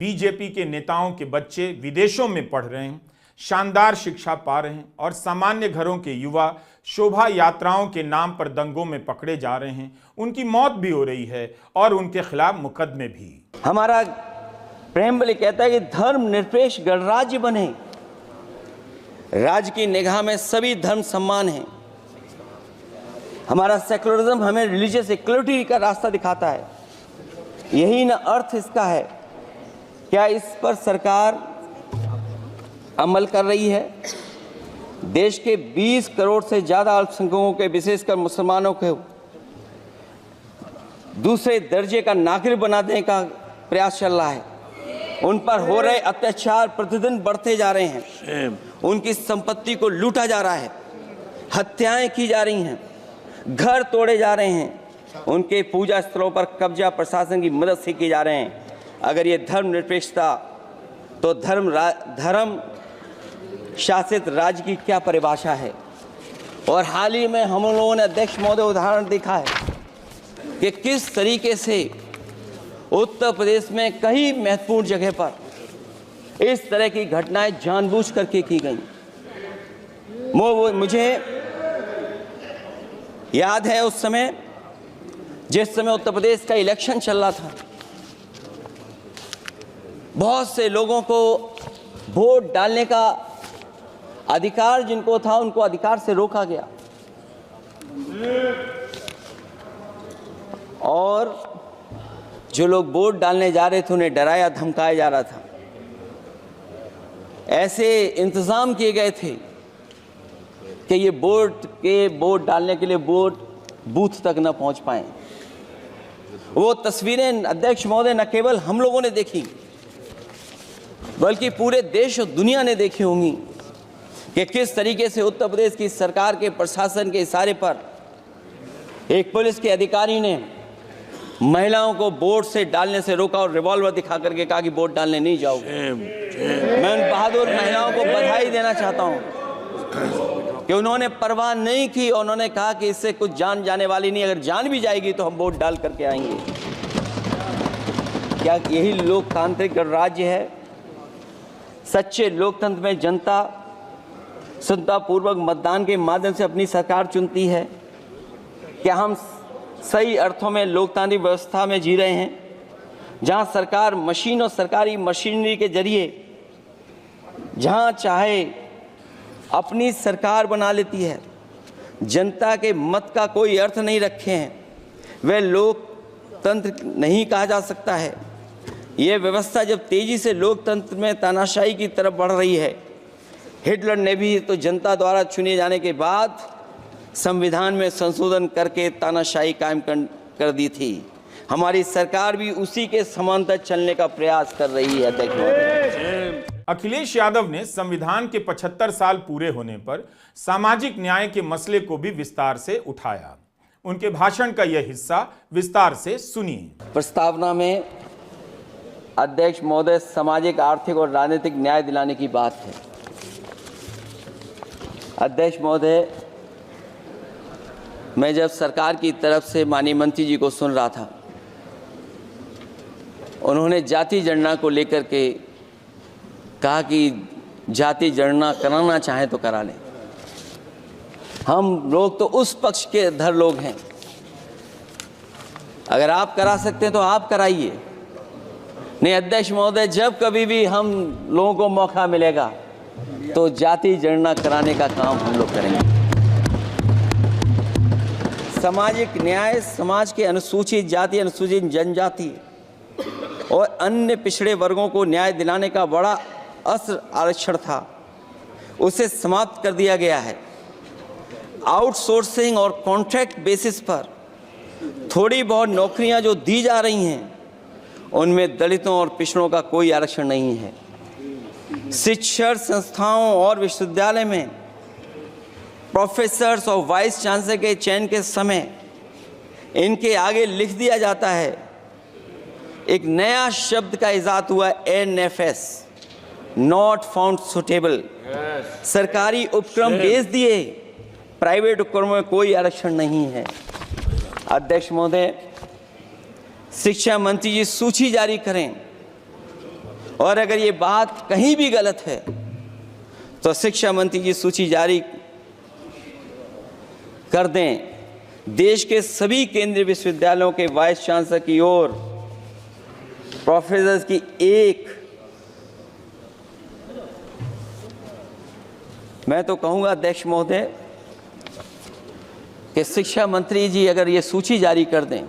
BJP के नेताओं के बच्चे विदेशों में पढ़ रहे हैं, शानदार शिक्षा पा रहे हैं और सामान्य घरों के युवा शोभा यात्राओं के नाम पर दंगों में पकड़े जा रहे हैं। उनकी मौत भी हो रही है और उनके खिलाफ मुकदमे भी। हमारा प्रेमबली कहता है कि धर्म निरपेक्ष गणराज्य बने, राज्य की निगाह में सभी धर्म सम्मान हैं। हमारा सेकुलरिज्म हमें रिलीजियस इक्वलिटी का रास्ता दिखाता है। यही ना अर्थ इसका है। क्या इस पर सरकार अमल कर रही है? देश के 20 करोड़ से ज़्यादा अल्पसंख्यकों के, विशेषकर मुसलमानों को दूसरे दर्जे का नागरिक बना देने का प्रयास चल रहा है। उन पर हो रहे अत्याचार प्रतिदिन बढ़ते जा रहे हैं। उनकी संपत्ति को लूटा जा रहा है, हत्याएं की जा रही हैं, घर तोड़े जा रहे हैं, उनके पूजा स्थलों पर कब्जा प्रशासन की मदद से किए जा रहे हैं। अगर ये धर्मनिरपेक्षता, तो धर्म शासित राज्य की क्या परिभाषा है? और हाल ही में हम लोगों ने अध्यक्ष महोदय उदाहरण देखा है कि किस तरीके से उत्तर प्रदेश में कई महत्वपूर्ण जगह पर इस तरह की घटनाएं जानबूझ करके की गई। मुझे याद है उस समय, जिस समय उत्तर प्रदेश का इलेक्शन चल रहा था, बहुत से लोगों को वोट डालने का अधिकार जिनको था, उनको अधिकार से रोका गया और जो लोग वोट डालने जा रहे थे उन्हें डराया धमकाया जा रहा था। ऐसे इंतजाम किए गए थे कि ये वोट डालने के लिए वोट बूथ तक न पहुंच पाए। वो तस्वीरें अध्यक्ष महोदय न केवल हम लोगों ने देखी, बल्कि पूरे देश और दुनिया ने देखी होंगी कि किस तरीके से उत्तर प्रदेश की सरकार के प्रशासन के इशारे पर एक पुलिस के अधिकारी ने महिलाओं को वोट से डालने से रोका और रिवॉल्वर दिखा करके कहा कि वोट डालने नहीं जाओगे। मैं उन बहादुर महिलाओं को बधाई देना चाहता हूं कि उन्होंने परवाह नहीं की और उन्होंने कहा कि इससे कुछ जान जाने वाली नहीं, अगर जान भी जाएगी तो हम वोट डाल करके आएंगे। क्या यही लोकतांत्रिक गणराज्य है? सच्चे लोकतंत्र में जनता सुविधापूर्वक मतदान के माध्यम से अपनी सरकार चुनती है। क्या हम सही अर्थों में लोकतांत्रिक व्यवस्था में जी रहे हैं, जहां सरकार मशीन और सरकारी मशीनरी के जरिए जहां चाहे अपनी सरकार बना लेती है, जनता के मत का कोई अर्थ नहीं रखे हैं, वह लोकतंत्र नहीं कहा जा सकता है। यह व्यवस्था जब तेजी से लोकतंत्र में तानाशाही की तरफ बढ़ रही है, हिटलर ने भी तो जनता द्वारा चुने जाने के बाद संविधान में संशोधन करके तानाशाही कायम कर दी थी। हमारी सरकार भी उसी के समांतर चलने का प्रयास कर रही है। अखिलेश यादव ने संविधान के 75 साल पूरे होने पर सामाजिक न्याय के मसले को भी विस्तार से उठाया। उनके भाषण का यह हिस्सा विस्तार से सुनिए। प्रस्तावना में अध्यक्ष महोदय सामाजिक, आर्थिक और राजनीतिक न्याय दिलाने की बात है। अध्यक्ष महोदय, मैं जब सरकार की तरफ से माननीय मंत्री जी को सुन रहा था, उन्होंने जाति जनगणना को लेकर के कहा कि जाति जनगणना कराना चाहें तो करा लें। हम लोग तो उस पक्ष के धर लोग हैं, अगर आप करा सकते हैं तो आप कराइए। नहीं अध्यक्ष महोदय, जब कभी भी हम लोगों को मौका मिलेगा तो जाति जनगणना कराने का काम हम लोग करेंगे। सामाजिक न्याय समाज के अनुसूचित जाति, अनुसूचित जनजाति और अन्य पिछड़े वर्गों को न्याय दिलाने का बड़ा असर आरक्षण था, उसे समाप्त कर दिया गया है। आउटसोर्सिंग और कॉन्ट्रैक्ट बेसिस पर थोड़ी बहुत नौकरियां जो दी जा रही हैं, उनमें दलितों और पिछड़ों का कोई आरक्षण नहीं है। शिक्षण संस्थाओं और विश्वविद्यालय में प्रोफेसर्स और वाइस चांसलर के चयन के समय इनके आगे लिख दिया जाता है, एक नया शब्द का इजाद हुआ, NFS, नॉट फाउंड सुटेबल। सरकारी उपक्रम भेज दिए, प्राइवेट उपक्रमों में कोई आरक्षण नहीं है। अध्यक्ष महोदय, शिक्षा मंत्री जी सूची जारी करें और अगर ये बात कहीं भी गलत है तो शिक्षा मंत्री जी सूची जारी कर दें। देश के सभी केंद्रीय विश्वविद्यालयों के वाइस चांसलर की ओर प्रोफेसर की एक, मैं तो कहूंगा अध्यक्ष महोदय कि शिक्षा मंत्री जी अगर ये सूची जारी कर दें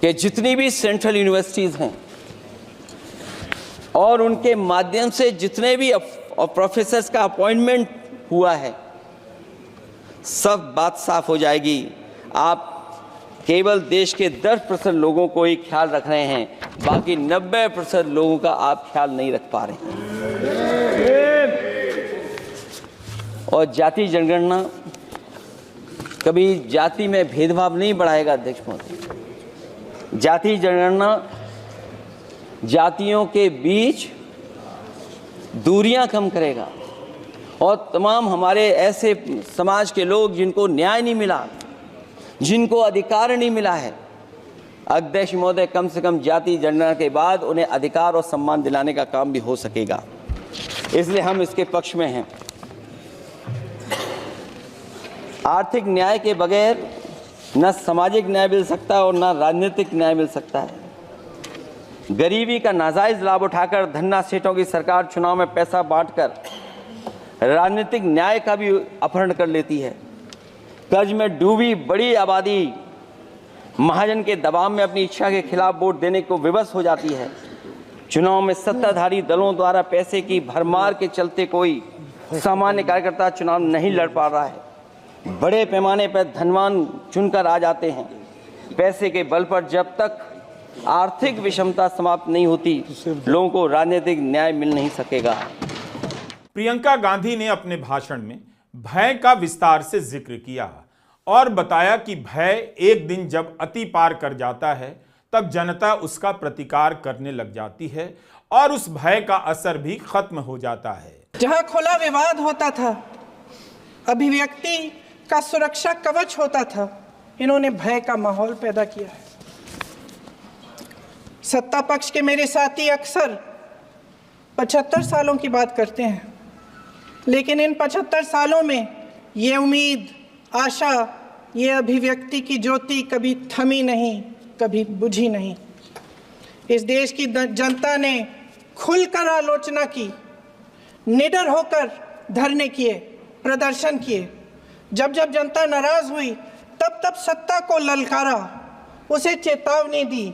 कि जितनी भी सेंट्रल यूनिवर्सिटीज़ हैं और उनके माध्यम से जितने भी प्रोफेसर्स का अपॉइंटमेंट हुआ है, सब बात साफ हो जाएगी। आप केवल देश के 10% लोगों को ही ख्याल रख रहे हैं, बाकी 90% लोगों का आप ख्याल नहीं रख पा रहे हैं। और जाति जनगणना कभी जाति में भेदभाव नहीं बढ़ाएगा अध्यक्ष महोदय। जाति जनगणना जातियों के बीच दूरियां कम करेगा और तमाम हमारे ऐसे समाज के लोग जिनको न्याय नहीं मिला, जिनको अधिकार नहीं मिला है, अध्यक्ष महोदय कम से कम जाति जनगणना के बाद उन्हें अधिकार और सम्मान दिलाने का काम भी हो सकेगा। इसलिए हम इसके पक्ष में हैं। आर्थिक न्याय के बगैर न सामाजिक न्याय मिल सकता है और न राजनीतिक न्याय मिल सकता है। गरीबी का नाजायज लाभ उठाकर धन्ना सेठों की सरकार चुनाव में पैसा बांटकर राजनीतिक न्याय का भी अपहरण कर लेती है। कर्ज में डूबी बड़ी आबादी महाजन के दबाव में अपनी इच्छा के खिलाफ वोट देने को विवश हो जाती है। चुनाव में सत्ताधारी दलों द्वारा पैसे की भरमार के चलते कोई सामान्य कार्यकर्ता चुनाव नहीं लड़ पा रहा है। बड़े पैमाने पर धनवान चुनकर आ जाते हैं। पैसे के बल पर जब तक आर्थिक विषमता समाप्त नहीं होती, लोगों को राजनीतिक न्याय मिल नहीं सकेगा। प्रियंका गांधी ने अपने भाषण में भय का विस्तार से जिक्र किया और बताया कि भय एक दिन जब अति पार कर जाता है तब जनता उसका प्रतिकार करने लग जाती है और उस भय का असर भी खत्म हो जाता है। जहां खुला विवाद होता था, अभिव्यक्ति का सुरक्षा कवच होता था, इन्होंने भय का माहौल पैदा किया है। सत्ता पक्ष के मेरे साथी अक्सर 75 सालों की बात करते हैं, लेकिन इन 75 सालों में ये उम्मीद, आशा, ये अभिव्यक्ति की ज्योति कभी थमी नहीं, कभी बुझी नहीं। इस देश की जनता ने खुलकर आलोचना की, निडर होकर धरने किए, प्रदर्शन किए। जब जब जनता नाराज हुई तब तब सत्ता को ललकारा, उसे चेतावनी दी,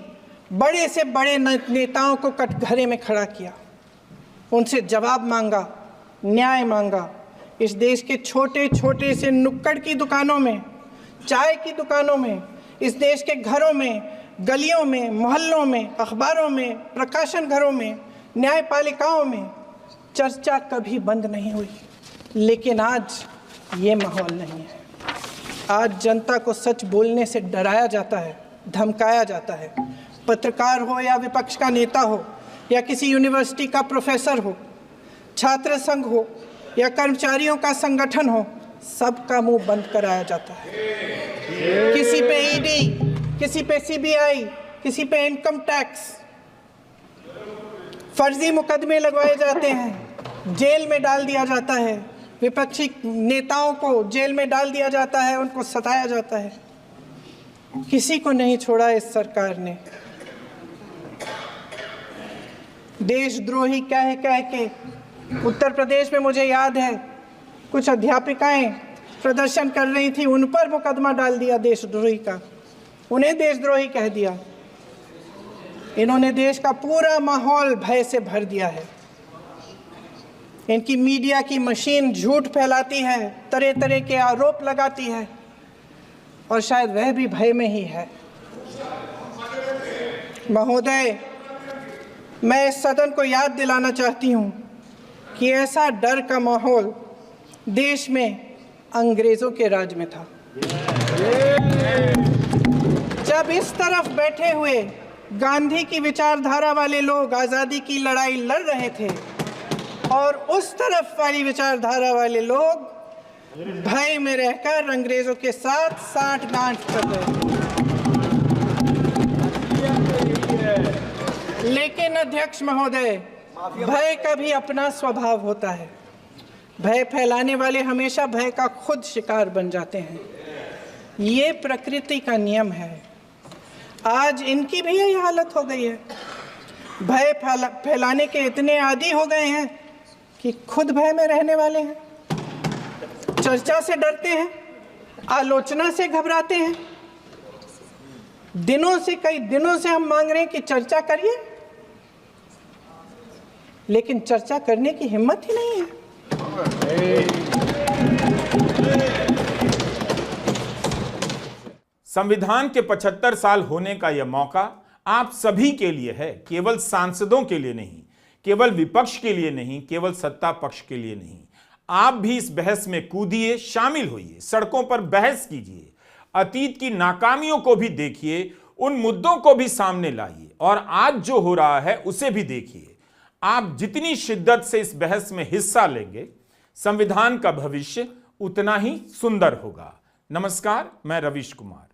बड़े से बड़े नेताओं को कटघरे में खड़ा किया, उनसे जवाब मांगा, न्याय मांगा। इस देश के छोटे छोटे से नुक्कड़ की दुकानों में, चाय की दुकानों में, इस देश के घरों में, गलियों में, मोहल्लों में, अखबारों में, प्रकाशन घरों में, न्यायपालिकाओं में चर्चा कभी बंद नहीं हुई। लेकिन आज ये माहौल नहीं है। आज जनता को सच बोलने से डराया जाता है, धमकाया जाता है। पत्रकार हो या विपक्ष का नेता हो या किसी यूनिवर्सिटी का प्रोफेसर हो, छात्र संघ हो या कर्मचारियों का संगठन हो, सबका मुंह बंद कराया जाता है। किसी पे ईडी, किसी पे सीबीआई, किसी पे इनकम टैक्स, फर्जी मुकदमे लगवाए जाते हैं, जेल में डाल दिया जाता है। विपक्षी नेताओं को जेल में डाल दिया जाता है, उनको सताया जाता है। किसी को नहीं छोड़ा इस सरकार ने। देशद्रोही कह के उत्तर प्रदेश में मुझे याद है कुछ अध्यापिकाएं प्रदर्शन कर रही थी, उन पर मुकदमा डाल दिया देशद्रोही का, उन्हें देशद्रोही कह दिया। इन्होंने देश का पूरा माहौल भय से भर दिया है। इनकी मीडिया की मशीन झूठ फैलाती है, तरह तरह के आरोप लगाती है और शायद वह भी भय में ही है। महोदय, मैं इस सदन को याद दिलाना चाहती हूँ कि ऐसा डर का माहौल देश में अंग्रेजों के राज में था। जब इस तरफ बैठे हुए गांधी की विचारधारा वाले लोग आज़ादी की लड़ाई लड़ रहे थे और उस तरफ वाली विचारधारा वाले लोग भय में रहकर अंग्रेजों के साथ साठ गांठ कर रहे थे। लेकिन अध्यक्ष महोदय, भय का भी अपना स्वभाव होता है। भय फैलाने वाले हमेशा भय का खुद शिकार बन जाते हैं। ये प्रकृति का नियम है। आज इनकी भी यही हालत हो गई है। भय फैलाने के इतने आदी हो गए हैं कि खुद भय में रहने वाले हैं। चर्चा से डरते हैं, आलोचना से घबराते हैं। कई दिनों से हम मांग रहे हैं कि चर्चा करिए, लेकिन चर्चा करने की हिम्मत ही नहीं है। संविधान के 75 साल होने का यह मौका आप सभी के लिए है, केवल सांसदों के लिए नहीं, केवल विपक्ष के लिए नहीं, केवल सत्ता पक्ष के लिए नहीं। आप भी इस बहस में कूदिए, शामिल होइए, सड़कों पर बहस कीजिए, अतीत की नाकामियों को भी देखिए, उन मुद्दों को भी सामने लाइए और आज जो हो रहा है उसे भी देखिए। आप जितनी शिद्दत से इस बहस में हिस्सा लेंगे, संविधान का भविष्य उतना ही सुंदर होगा। नमस्कार, मैं रवीश कुमार।